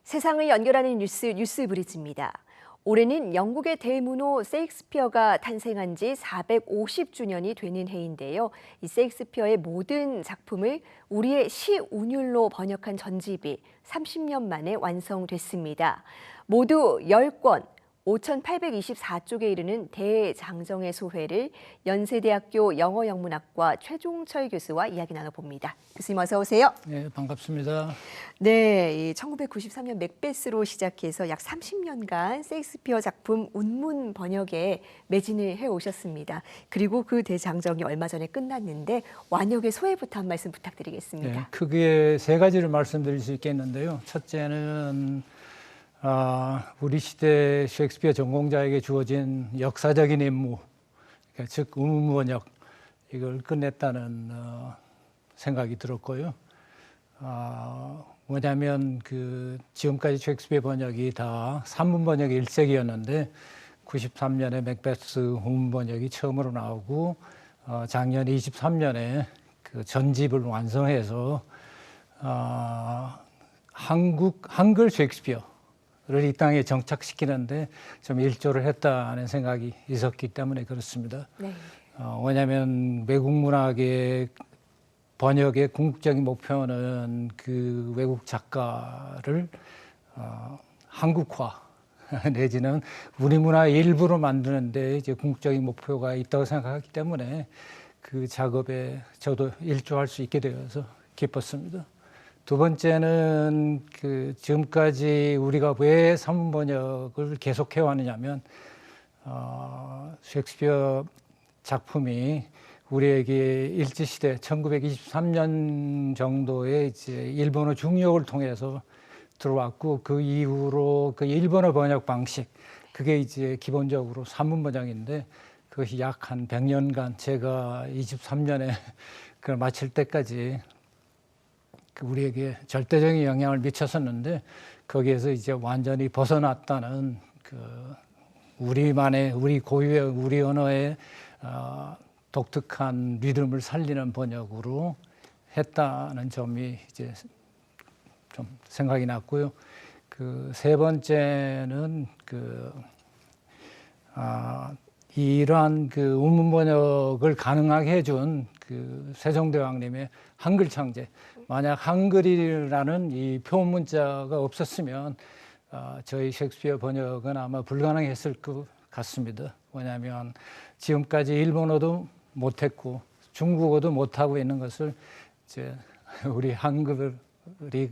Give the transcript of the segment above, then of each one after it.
세상을 연결하는 뉴스 브리지입니다. 올해는 영국의 대문호 셰익스피어가 탄생한 지 450주년이 되는 해인데요. 이 셰익스피어의 모든 작품을 우리의 시 운율로 번역한 전집이 30년 만에 완성됐습니다. 모두 10권, 5,824쪽에 이르는 대장정의 소회를 연세대학교 영어영문학과 최종철 교수와 이야기 나눠봅니다. 교수님 어서 오세요. 네, 반갑습니다. 네, 1993년 맥베스로 시작해서 약 30년간 셰익스피어 작품 운문 번역에 매진을 해오셨습니다. 그리고 그 대장정이 얼마 전에 끝났는데 완역의 소회부터 한 말씀 부탁드리겠습니다. 네, 크게 세 가지를 말씀드릴 수 있겠는데요. 첫째는 우리 시대 셰익스피어 전공자에게 주어진 역사적인 임무, 그러니까 즉 운문 번역 이걸 끝냈다는 생각이 들었고요. 뭐냐면 지금까지 셰익스피어 번역이 다 산문 번역이 일색이었는데 93년에 맥베스 운문 번역이 처음으로 나오고 작년 23년에 그 전집을 완성해서 한글 셰익스피어를 이 땅에 정착시키는데 좀 일조를 했다는 생각이 있었기 때문에 그렇습니다. 네. 왜냐하면 외국 문학의 번역의 궁극적인 목표는 그 외국 작가를 한국화 내지는 우리 문화의 일부로 만드는데 이제 궁극적인 목표가 있다고 생각하기 때문에 그 작업에 저도 일조할 수 있게 되어서 기뻤습니다. 두 번째는 지금까지 우리가 왜 산문 번역을 계속해 왔느냐면 셰익스피어 작품이 우리에게 일제시대 1923년 정도에 이제 일본어 중역을 통해서 들어왔고 그 이후로 그 일본어 번역 방식 그게 이제 기본적으로 산문 번역인데 그것이 약 한 100년간 제가 23년에 그걸 마칠 때까지 우리에게 절대적인 영향을 미쳤었는데 거기에서 이제 완전히 벗어났다는 우리 고유의 우리 언어의 독특한 리듬을 살리는 번역으로 했다는 점이 이제 좀 생각이 났고요. 세 번째는 이러한 운문 번역을 가능하게 해준 세종대왕님의 한글 창제. 만약 한글이라는 이 표문자가 없었으면 저희 셰익스피어 번역은 아마 불가능했을 것 같습니다. 왜냐하면 지금까지 일본어도 못했고 중국어도 못하고 있는 것을 이제 우리 한글이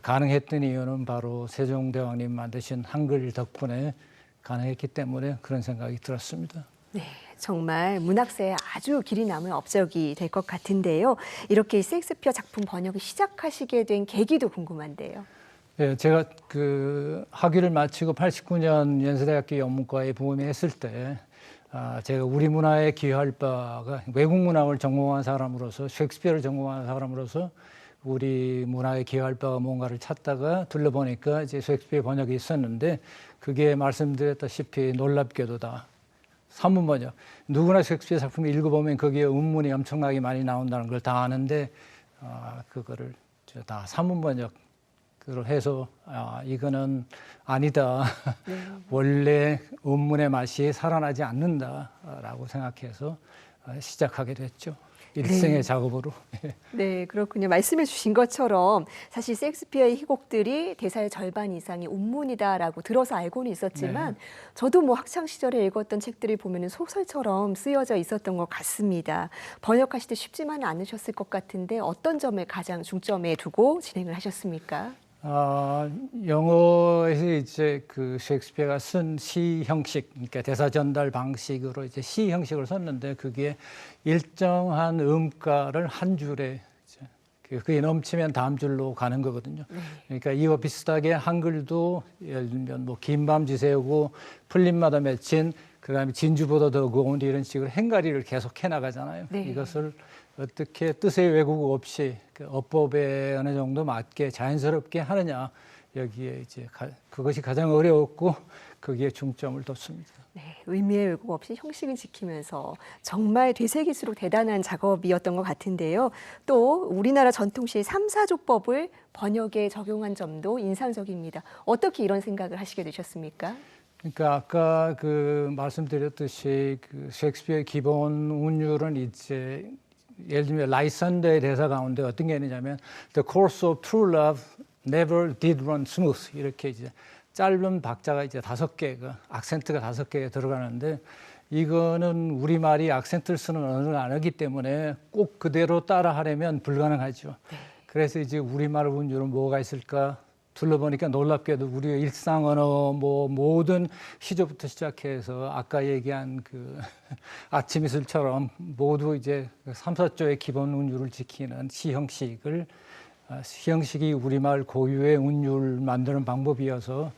가능했던 이유는 바로 세종대왕님 만드신 한글 덕분에 가능했기 때문에 그런 생각이 들었습니다. 네, 정말 문학사에 아주 길이 남은 업적이 될 것 같은데요. 이렇게 셰익스피어 작품 번역을 시작하시게 된 계기도 궁금한데요. 네, 제가 학위를 마치고 89년 연세대학교 영문과에 부임했을 때 제가 우리 문화에 기여할 바가 외국 문학을 전공한 사람으로서 셰익스피어를 전공한 사람으로서 우리 문화에 기여할 바가 뭔가를 찾다가 둘러보니까 이제 셰익스피어 번역이 있었는데 그게 말씀드렸다시피 놀랍게도 다 산문 번역. 누구나 셰익스피어 작품을 읽어보면 거기에 운문이 엄청나게 많이 나온다는 걸 다 아는데 그거를 다 산문 번역으로 해서 이거는 아니다. 네. 원래 운문의 맛이 살아나지 않는다라고 생각해서 시작하게 됐죠. 일생의 네. 작업으로. 네, 그렇군요. 말씀해 주신 것처럼 사실 셰익스피어의 희곡들이 대사의 절반 이상이 운문이다라고 들어서 알고는 있었지만 저도 뭐 학창 시절에 읽었던 책들을 보면 소설처럼 쓰여져 있었던 것 같습니다. 번역하실 때 쉽지만은 않으셨을 것 같은데 어떤 점을 가장 중점에 두고 진행을 하셨습니까? 영어에서 이제 셰익스피어가 쓴 시 형식, 그러니까 대사 전달 방식으로 이제 시 형식을 썼는데 그게 일정한 음가를 한 줄에 그게 넘치면 다음 줄로 가는 거거든요. 그러니까 이와 비슷하게 한글도 예를 들면 뭐 긴 밤 지새우고 풀잎마다 맺힌 그다음에 진주보다 더 고운 이런 식으로 행가리를 계속 해나가잖아요. 네. 이것을 어떻게 뜻의 왜곡 없이 어법에 어느 정도 맞게 자연스럽게 하느냐 여기에 이제 그것이 가장 어려웠고 거기에 중점을 뒀습니다. 네, 의미의 왜곡 없이 형식을 지키면서 정말 되새길수록 대단한 작업이었던 것 같은데요. 또 우리나라 전통시의 삼사조법을 번역에 적용한 점도 인상적입니다. 어떻게 이런 생각을 하시게 되셨습니까? 그러니까 아까 말씀드렸듯이 셰익스피어의 기본 운율은 이제 예를 들면 라이선더의 대사 가운데 어떤 게 있느냐면 The course of true love never did run smooth 이렇게 이제 짧은 박자가 이제 5개가 악센트가 5개 들어가는데 이거는 우리말이 악센트를 쓰는 언어가 아니기 때문에 꼭 그대로 따라 하려면 불가능하죠. 그래서 이제 우리말 운율은 뭐가 있을까 둘러보니까 놀랍게도 우리의 일상 언어 모든 시조부터 시작해서 아까 얘기한 아침 이슬처럼 모두 이제 3, 4조의 기본 운율을 지키는 시형식이 우리말 고유의 운율 만드는 방법이어서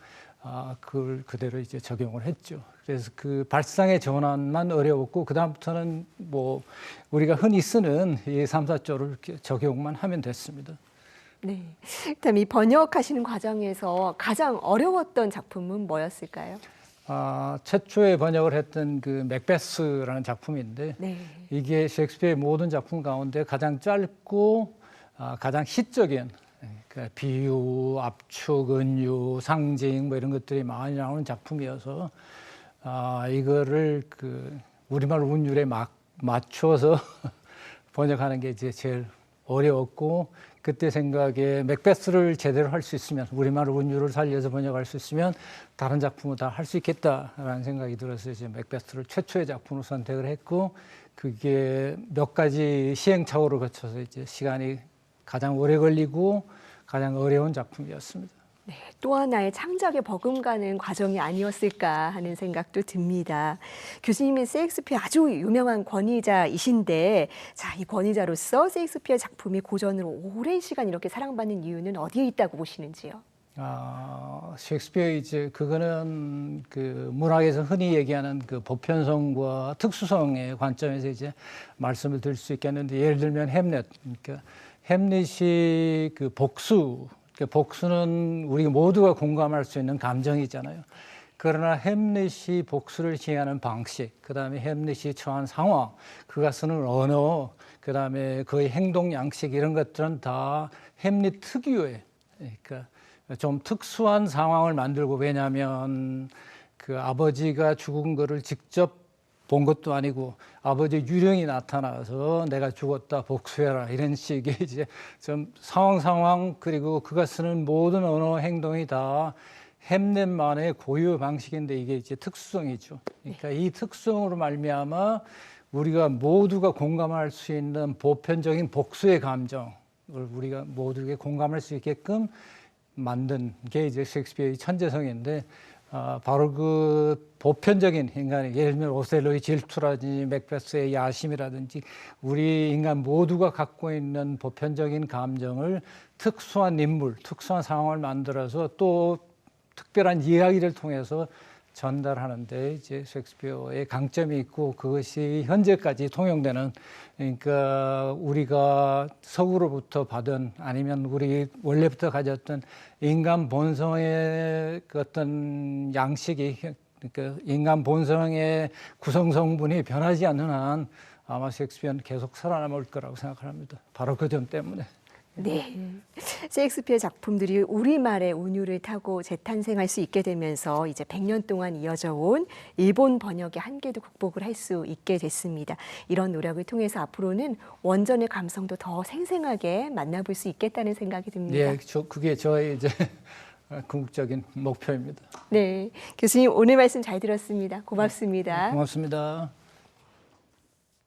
그걸 그대로 이제 적용을 했죠. 그래서 발상의 전환만 어려웠고 그다음부터는 우리가 흔히 쓰는 이 3, 4조를 적용만 하면 됐습니다. 네. 그다음 이 번역하시는 과정에서 가장 어려웠던 작품은 뭐였을까요? 최초에 번역을 했던 맥베스라는 작품인데 네. 이게 셰익스피어의 모든 작품 가운데 가장 짧고 가장 시적인 그러니까 비유, 압축, 은유, 상징 이런 것들이 많이 나오는 작품이어서 이거를 우리말 운율에 맞춰서 번역하는 게 이제 제일 어려웠고 그때 생각에 맥베스를 제대로 할 수 있으면 우리말 운율을 살려서 번역할 수 있으면 다른 작품을 다 할 수 있겠다라는 생각이 들어서 이제 맥베스를 최초의 작품으로 선택을 했고 그게 몇 가지 시행착오를 거쳐서 이제 시간이 가장 오래 걸리고 가장 어려운 작품이었습니다. 네, 또 하나의 창작에 버금가는 과정이 아니었을까 하는 생각도 듭니다. 교수님은 셰익스피어 아주 유명한 권위자이신데 이 권위자로서 셰익스피어 작품이 고전으로 오랜 시간 이렇게 사랑받는 이유는 어디에 있다고 보시는지요? 셰익스피어 이제 그거는 문학에서 흔히 얘기하는 보편성과 특수성의 관점에서 이제 말씀을 드릴 수 있겠는데 예를 들면 햄릿, 그러니까 햄릿이 복수는 우리 모두가 공감할 수 있는 감정이잖아요. 그러나 햄릿이 복수를 시행하는 방식, 그다음에 햄릿이 처한 상황, 그가 쓰는 언어, 그다음에 그의 행동 양식 이런 것들은 다 햄릿 특유의 그러니까 좀 특수한 상황을 만들고 왜냐하면 아버지가 죽은 거를 직접 본 것도 아니고 아버지 유령이 나타나서 내가 죽었다 복수해라 이런 식의 이제 좀 상황 그리고 그가 쓰는 모든 언어 행동이 다 햄릿만의 고유 방식인데 이게 이제 특수성이죠. 그러니까 이 특성으로 말미암아 우리가 모두가 공감할 수 있는 보편적인 복수의 감정을 우리가 모두에게 공감할 수 있게끔 만든 게 이제 셰익스피어의 천재성인데 바로 보편적인 인간의 예를 들면 오셀로의 질투라든지 맥베스의 야심이라든지 우리 인간 모두가 갖고 있는 보편적인 감정을 특수한 인물, 특수한 상황을 만들어서 또 특별한 이야기를 통해서 전달하는데 이제 셰익스피어의 강점이 있고 그것이 현재까지 통용되는 그러니까 우리가 서구로부터 받은 아니면 우리 원래부터 가졌던 인간 본성의 어떤 양식이 그러니까 인간 본성의 구성 성분이 변하지 않는 한 아마 셰익스피어는 계속 살아남을 거라고 생각합니다. 바로 그 점 때문에. 네. 셰익스피어 작품들이 우리말의 운율을 타고 재탄생할 수 있게 되면서 이제 100년 동안 이어져 온 일본 번역의 한계도 극복을 할 수 있게 됐습니다. 이런 노력을 통해서 앞으로는 원전의 감성도 더 생생하게 만나볼 수 있겠다는 생각이 듭니다. 네, 그게 저의 이제 궁극적인 목표입니다. 네. 교수님 오늘 말씀 잘 들었습니다. 고맙습니다. 고맙습니다.